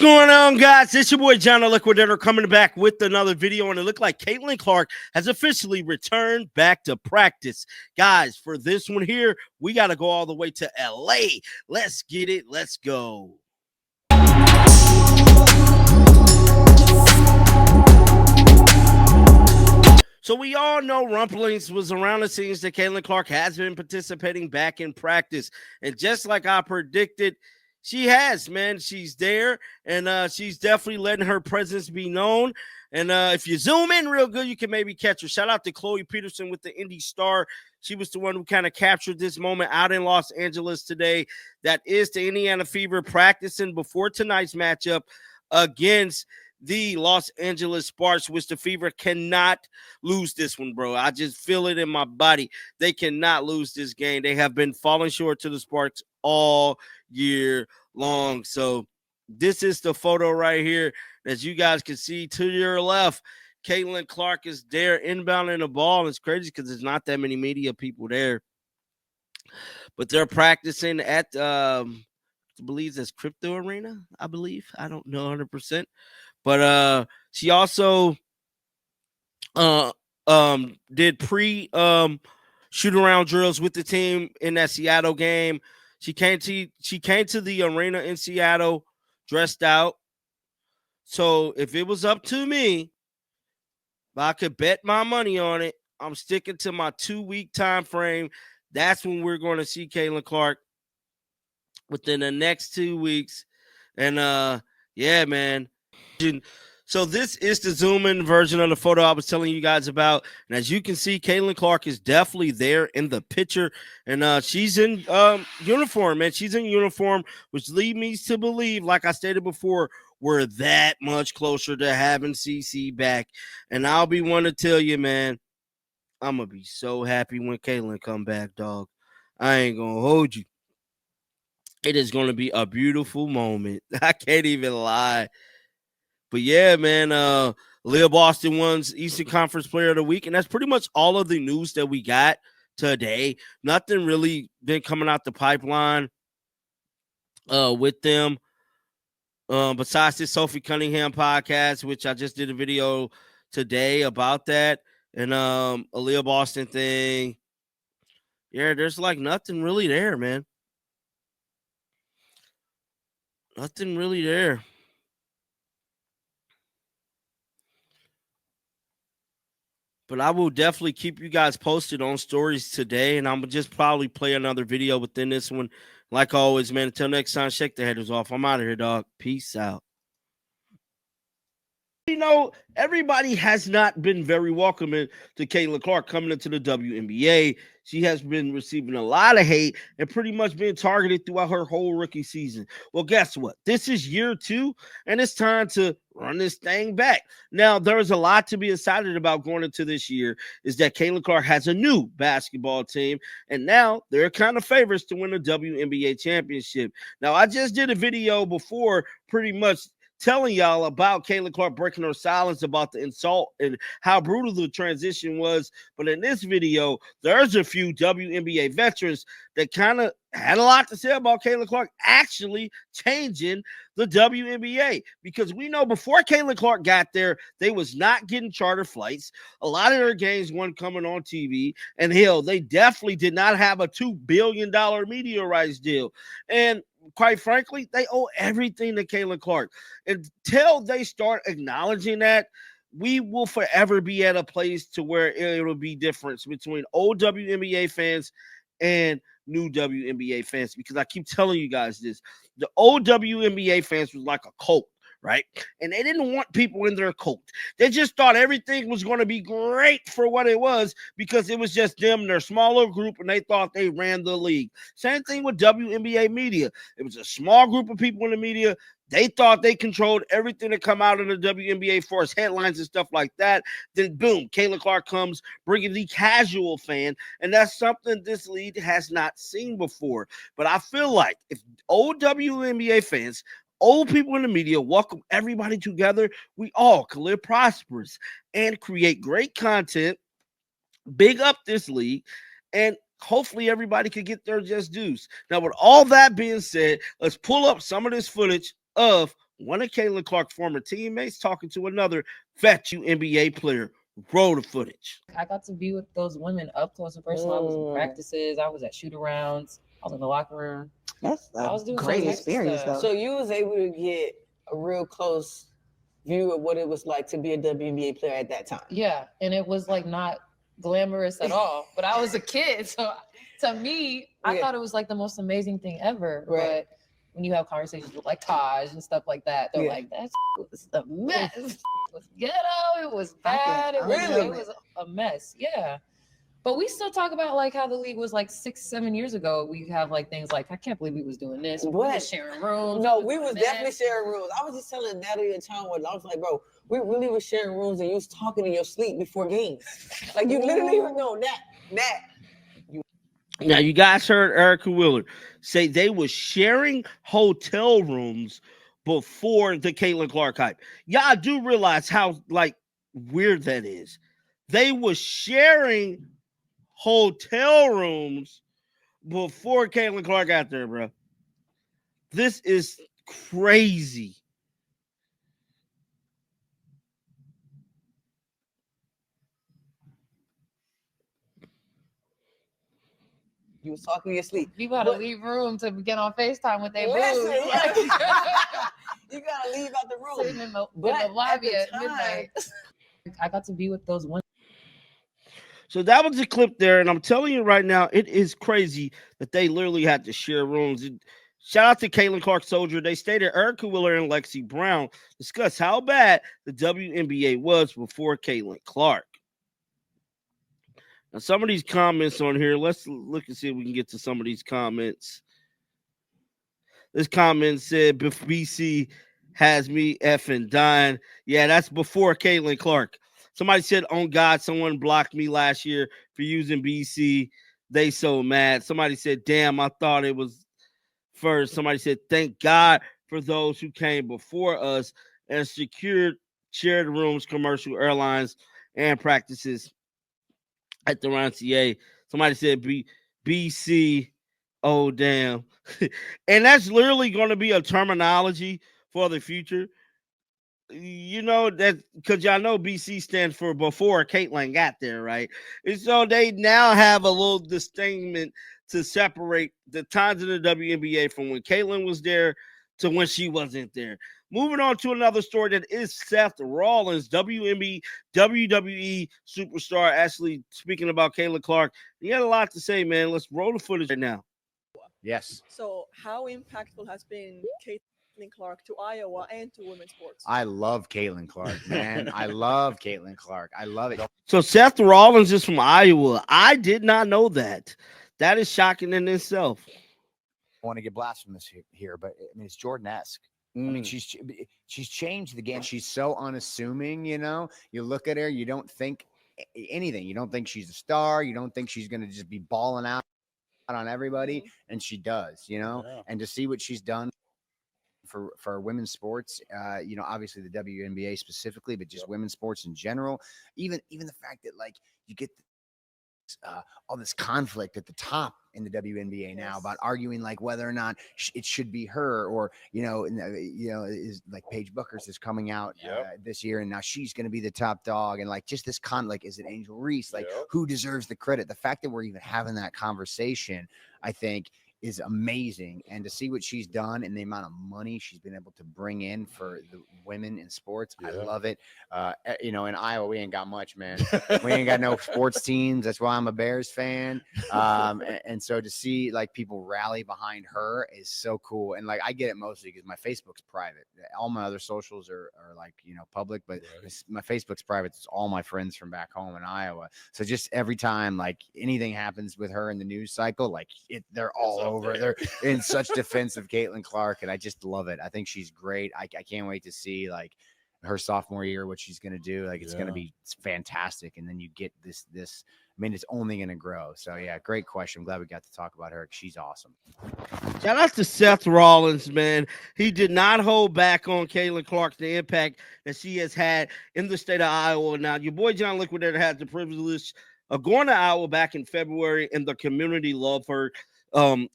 going on, guys? It's your boy John the Liquidator coming back with another video, and it looked like Caitlin Clark has officially returned back to practice. Guys, for this one here, we got to go all the way to LA. Let's get it. Let's go. So we all know rumblings was around the scenes that Caitlin Clark has been participating back in practice. And just like I predicted, she has, man. She's there, and she's definitely letting her presence be known. And if you zoom in real good, you can maybe catch her. Shout out to Chloe Peterson with the Indy Star. She was the one who kind of captured this moment out in Los Angeles today. That is the Indiana Fever practicing before tonight's matchup against the Los Angeles Sparks, which the Fever cannot lose this one, bro. I just feel it in my body. They cannot lose this game. They have been falling short to the Sparks all year long. So this is the photo right here. As you guys can see to your left, Caitlin Clark is there inbounding the ball. It's crazy because there's not that many media people there. But they're practicing at, I believe that's Crypto Arena, I believe. I don't know 100%. But she also did pre shoot around drills with the team in that Seattle game. She came to the arena in Seattle dressed out. So if it was up to me, if I could bet my money on it, I'm sticking to my 2-week time frame. That's when we're going to see Caitlin Clark within the next 2 weeks. And yeah, man. So this is the zoom-in version of the photo I was telling you guys about. And as you can see, Caitlin Clark is definitely there in the picture. And she's in uniform, man. She's in uniform, which leads me to believe, like I stated before, we're that much closer to having CC back. And I'll be one to tell you, man, I'm going to be so happy when Caitlin come back, dog. I ain't going to hold you. It is going to be a beautiful moment. I can't even lie. But yeah, man, Leah Boston wins Eastern Conference Player of the Week, and that's pretty much all of the news that we got today. Nothing really been coming out the pipeline with them besides this Sophie Cunningham podcast, which I just did a video today about that, and a Leah Boston thing. Yeah, there's like nothing really there, man. Nothing really there. But I will definitely keep you guys posted on stories today, and I'm going to just probably play another video within this one. Like always, man, until next time, shake the headers off. I'm out of here, dog. Peace out. You know, everybody has not been very welcoming to Caitlin Clark coming into the WNBA. She has been receiving a lot of hate and pretty much being targeted throughout her whole rookie season. Well, guess what? This is year 2, and it's time to run this thing back. Now, there is a lot to be excited about going into this year, is that Caitlin Clark has a new basketball team, and now they're kind of favorites to win the WNBA championship. Now, I just did a video before pretty much telling y'all about Caitlin Clark breaking her silence about the insult and how brutal the transition was. But in this video, there's a few WNBA veterans that kind of had a lot to say about Caitlin Clark actually changing the WNBA, because we know before Caitlin Clark got there, they was not getting charter flights. A lot of their games weren't coming on TV, and hell, they definitely did not have a $2 billion media rights deal. And quite frankly, they owe everything to Caitlin Clark. Until they start acknowledging that, we will forever be at a place to where it will be difference between old WNBA fans and new WNBA fans, because I keep telling you guys this. The old WNBA fans was like a cult, right? And they didn't want people in their cult. They just thought everything was going to be great for what it was, because it was just them and their smaller group, and they thought they ran the league. Same thing with WNBA media. It was a small group of people in the media. They thought they controlled everything that come out of the WNBA for its headlines and stuff like that. Then, boom, Caitlin Clark comes, bringing the casual fan, and that's something this league has not seen before. But I feel like if old WNBA fans, old people in the media welcome everybody together, we all can live prosperous and create great content, big up this league, and hopefully everybody could get their just dues. Now, with all that being said, let's pull up some of this footage of one of Caitlin Clark's former teammates talking to another vet WNBA player. Roll the footage. I got to be with those women up close and personal. I was in practices. I was at shoot arounds. I was in the locker room. That's I was doing great experience, though. So you was able to get a real close view of what it was like to be a WNBA player at that time. Yeah, and it was like not glamorous at all. But I was a kid, so to me, I thought it was like the most amazing thing ever. Right. But when you have conversations with like Taj and stuff like that, they're like, "That was a mess. It was ghetto. It was bad. It was a mess." Yeah. But we still talk about like how the league was like 6-7 years ago. We have like things like, I can't believe we was doing this. We was sharing rooms. No, we was definitely sharing rooms. I was just telling Natalie and Tom, I was like, bro, we really was sharing rooms and you was talking in your sleep before games. Like you literally would know that. Now you guys heard Erica Willard say they were sharing hotel rooms before the Caitlin Clark hype. Y'all do realize how like weird that is. They were sharing hotel rooms before Caitlin Clark got there, bro. This is crazy. You was talking in your sleep. You gotta leave room to get on FaceTime with their Listen, boo. like, you gotta leave out the room. Sitting in the lobby at midnight. I got to be with those women. So that was the clip there, and I'm telling you right now, it is crazy that they literally had to share rooms. Shout out to Caitlin Clark Soldier. They stated Erica Wheeler and Lexi Brown discussed how bad the WNBA was before Caitlin Clark. Now, some of these comments on here, let's look and see if we can get to some of these comments. This comment said, BC has me effing dying. Yeah, that's before Caitlin Clark. Somebody said, on God, someone blocked me last year for using BC. They so mad. Somebody said, damn, I thought it was first. Somebody said, thank God for those who came before us and secured shared rooms, commercial airlines, and practices at the YMCA. Somebody said, BC, oh, damn. And that's literally going to be a terminology for the future. You know that because y'all know BC stands for before Caitlin got there, right? And so they now have a little distinction to separate the times in the WNBA from when Caitlin was there to when she wasn't there. Moving on to another story that is Seth Rollins, WWE superstar, actually speaking about Caitlin Clark. He had a lot to say, man. Let's roll the footage right now. Yes. So how impactful has been Caitlin Clark to Iowa and to women's sports? I love Caitlin Clark, man. I love Caitlin Clark. I love it. So Seth Rollins is from Iowa. I did not know that. That is shocking in itself. I want to get blasphemous here, but I mean, it's Jordan-esque. I mean, she's changed the game. She's so unassuming, you know. You look at her, you don't think anything. You don't think she's a star. You don't think she's going to just be balling out on everybody, and she does, you know. Yeah. And to see what she's done for women's sports, you know, obviously the WNBA specifically, but just women's sports in general. Even the fact that like you get all this conflict at the top in the WNBA now about arguing like whether or not it should be her or is like Paige Buckers is coming out this year and now she's going to be the top dog and like just this like is it Angel Reese, like who deserves the credit? The fact that we're even having that conversation, I think, is amazing. And to see what she's done and the amount of money she's been able to bring in for the women in sports, I love it. You know, in Iowa, we ain't got much, man. We ain't got no sports teams. That's why I'm a Bears fan. And so to see like people rally behind her is so cool. And like, I get it mostly because my Facebook's private. All my other socials are like, you know, public, but my Facebook's private. It's all my friends from back home in Iowa. So just every time like anything happens with her in the news cycle, like they're all over. They're in such defense of Caitlin Clark, and I just love it. I think she's great. I can't wait to see like her sophomore year, what she's going to do. Like it's going to be fantastic. And then you get this, I mean, it's only going to grow. So yeah, great question. I'm glad we got to talk about her. She's awesome. Shout out to Seth Rollins, man. He did not hold back on Caitlin Clark, the impact that she has had in the state of Iowa. Now, your boy John Liquidator had the privilege of going to Iowa back in February, and the community loved her.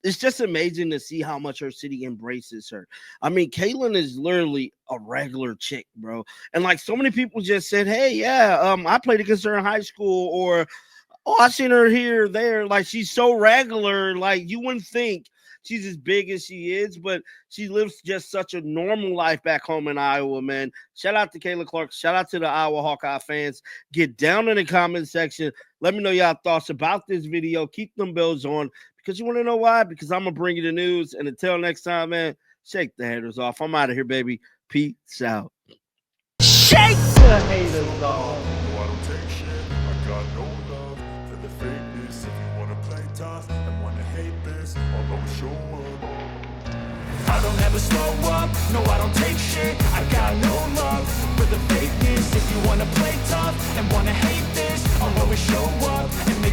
It's just amazing to see how much her city embraces her. I mean, Caitlyn is literally a regular chick, bro. And like so many people just said, hey, yeah, I played against her in high school, or oh, I seen her here, there. Like she's so regular, like you wouldn't think she's as big as she is, but she lives just such a normal life back home in Iowa, man. Shout out to Kayla Clark. Shout out to the Iowa Hawkeye fans. Get down in the comment section. Let me know y'all thoughts about this video. Keep them bells on, because you want to know why? Because I'm going to bring you the news. And until next time, man, shake the haters off. I'm out of here, baby. Peace out. Shake the haters off. No, I don't take shit. I got no love for the fakeness. If you wanna play tough and wanna hate this, I'll always show up. I don't ever slow up. No, I don't take shit. I got no love for the fakeness. If you wanna play tough and wanna hate this, I'll always show up and make